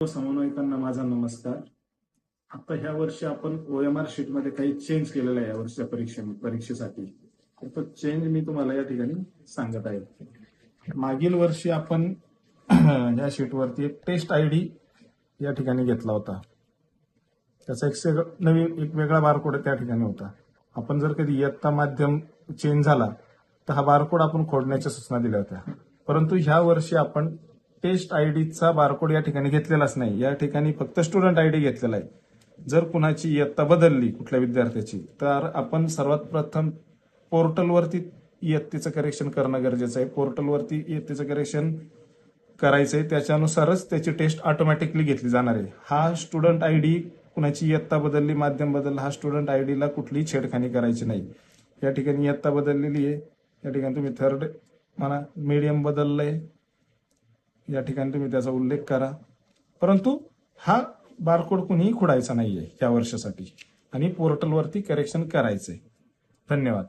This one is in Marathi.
समन्वयकांना माझा नमस्कार. आता ह्या वर्षी आपण OMR शीट मध्ये काही चेंज केलेला आहे या वर्षीच्या परीक्षेसाठी. तो चेंज मी तुम्हाला या ठिकाणी सांगत आहे. मागील वर्षी आपण या शीटवरती एक टेस्ट ID या ठिकाणी घेतला होता. त्याचा एक वेगळा बारकोड त्या ठिकाणी होता. आपण जर कधी इयत्ता माध्यम चेंज झाला तर हा बारकोड आपण खोडण्याच्या सूचना दिल्या होत्या. परंतु ह्या वर्षी आपण टेस्ट IDचा बारकोड या ठिकाणी घेतलेलाच नाही. या ठिकाणी फक्त स्टुडंट ID घेतलेला आहे. जर कुणाची इयत्ता बदलली कुठल्या विद्यार्थ्याची तर आपण सर्वात प्रथम पोर्टलवरती इयत्तेचं करेक्शन करणं गरजेचं आहे. पोर्टलवरती इयत्तेचं करेक्शन करायचंय, त्याच्यानुसारच त्याची टेस्ट ऑटोमॅटिकली घेतली जाणार आहे. हा स्टुडंट ID कुणाची इयत्ता बदलली, माध्यम बदललं, हा स्टुडंट ID ला कुठलीही छेडखानी करायची नाही. या ठिकाणी इयत्ता बदललेली आहे, या ठिकाणी तुम्ही थर्ड म्हणा, मीडियम बदललंय, या ठिकाणी तुम्ही त्याचा उल्लेख करा. परंतु हा बारकोड कुणीही खोडायचा नाहीये या वर्षासाठी आणि पोर्टलवरती करेक्शन करायचंय. धन्यवाद.